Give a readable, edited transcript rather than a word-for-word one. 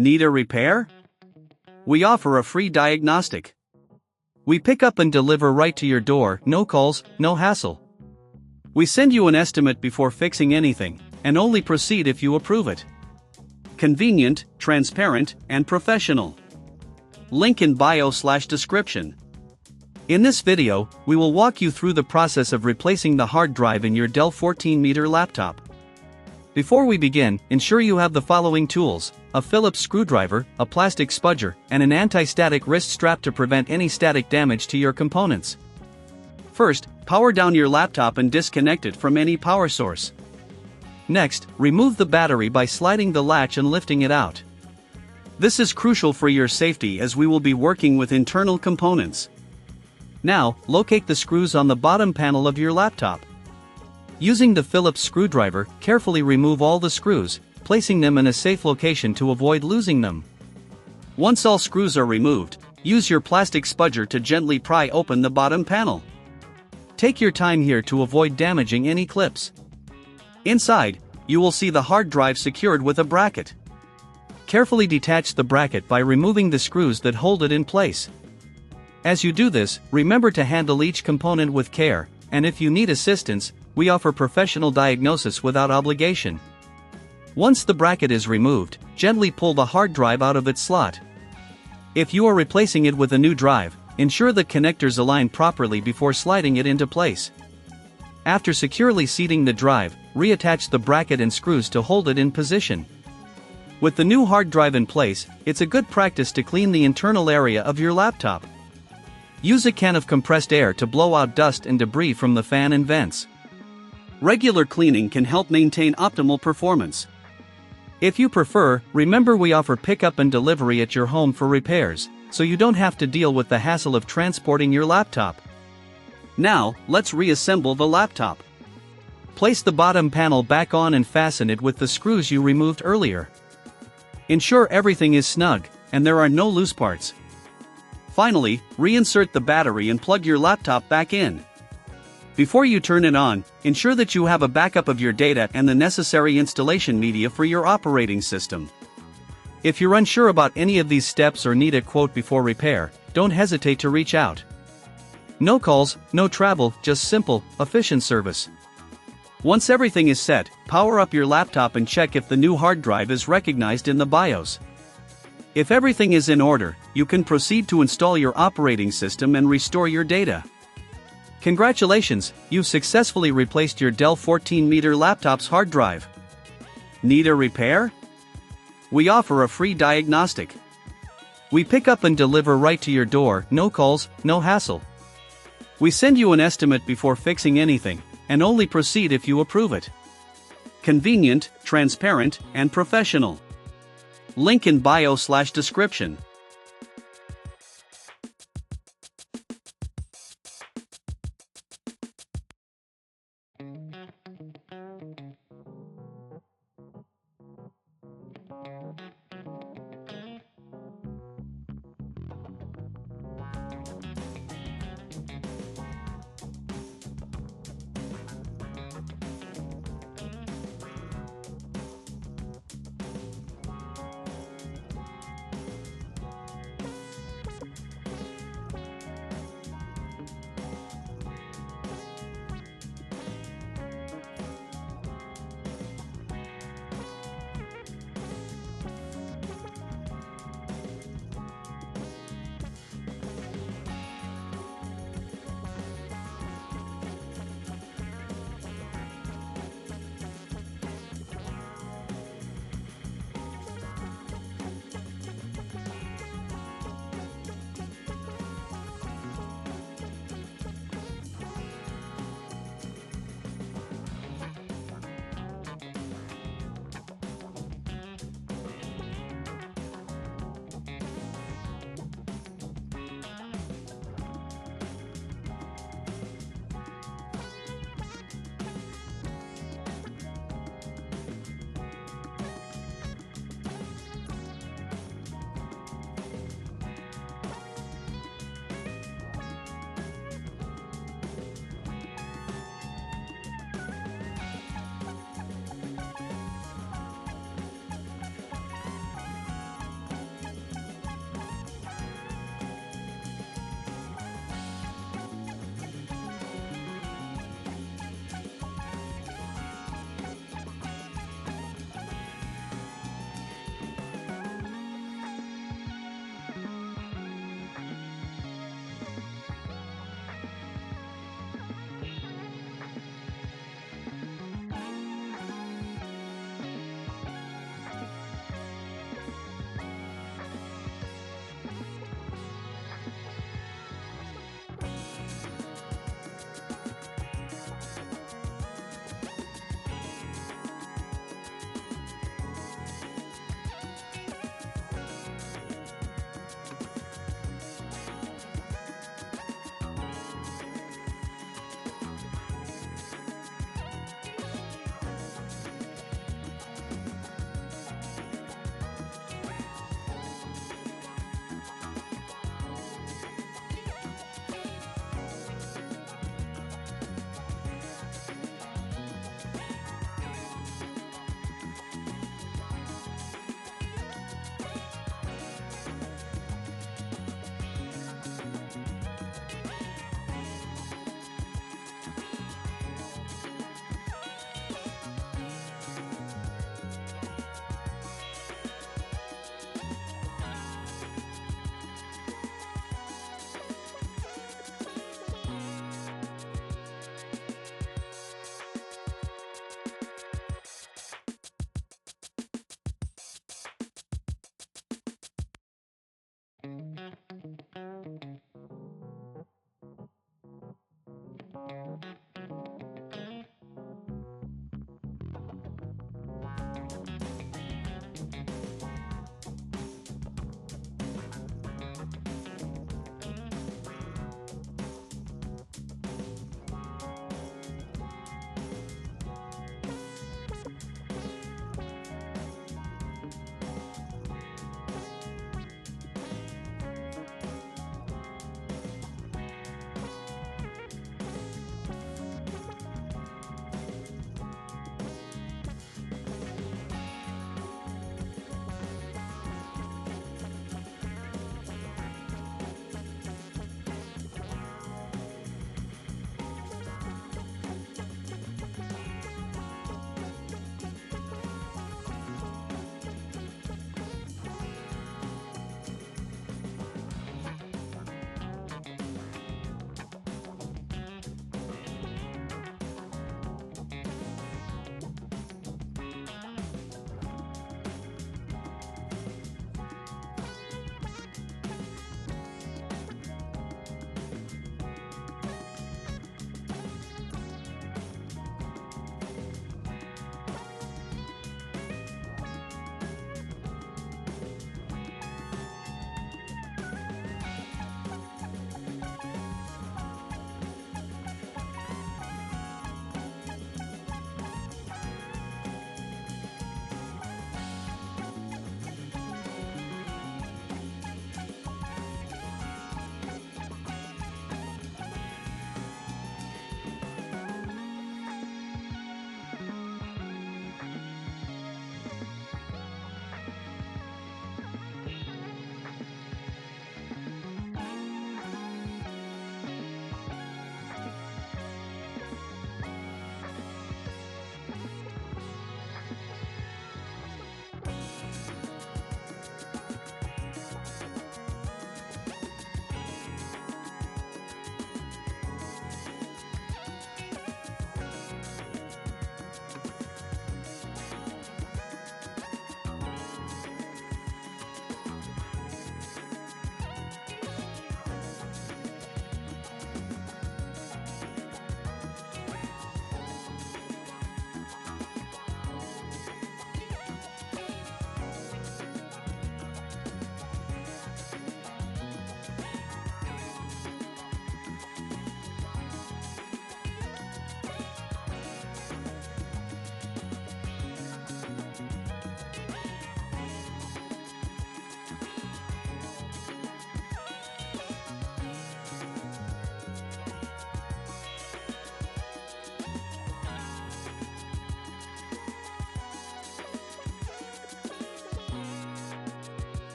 Need a repair? We offer a free diagnostic. We pick up and deliver right to your door, no calls, no hassle. We send you an estimate before fixing anything, and only proceed if you approve it. Convenient, transparent, and professional. Link in bio/description. In this video, we will walk you through the process of replacing the hard drive in your DELL 14-meter laptop. Before we begin, ensure you have the following tools: a Phillips screwdriver, a plastic spudger, and an anti-static wrist strap to prevent any static damage to your components. First, power down your laptop and disconnect it from any power source. Next, remove the battery by sliding the latch and lifting it out. This is crucial for your safety as we will be working with internal components. Now, locate the screws on the bottom panel of your laptop. Using the Phillips screwdriver, carefully remove all the screws, placing them in a safe location to avoid losing them. Once all screws are removed, use your plastic spudger to gently pry open the bottom panel. Take your time here to avoid damaging any clips. Inside, you will see the hard drive secured with a bracket. Carefully detach the bracket by removing the screws that hold it in place. As you do this, remember to handle each component with care, and if you need assistance, we offer professional diagnosis without obligation. Once the bracket is removed, gently pull the hard drive out of its slot. If you are replacing it with a new drive, ensure the connectors align properly before sliding it into place. After securely seating the drive, reattach the bracket and screws to hold it in position. With the new hard drive in place, it's a good practice to clean the internal area of your laptop. Use a can of compressed air to blow out dust and debris from the fan and vents. Regular cleaning can help maintain optimal performance. If you prefer, remember we offer pickup and delivery at your home for repairs, so you don't have to deal with the hassle of transporting your laptop. Now, let's reassemble the laptop. Place the bottom panel back on and fasten it with the screws you removed earlier. Ensure everything is snug, and there are no loose parts. Finally, reinsert the battery and plug your laptop back in. Before you turn it on, ensure that you have a backup of your data and the necessary installation media for your operating system. If you're unsure about any of these steps or need a quote before repair, don't hesitate to reach out. No calls, no travel, just simple, efficient service. Once everything is set, power up your laptop and check if the new hard drive is recognized in the BIOS. If everything is in order, you can proceed to install your operating system and restore your data. Congratulations, you've successfully replaced your DELL 14-meter laptop's hard drive. Need a repair? We offer a free diagnostic. We pick up and deliver right to your door, no calls, no hassle. We send you an estimate before fixing anything, and only proceed if you approve it. Convenient, transparent, and professional. Link in bio/description.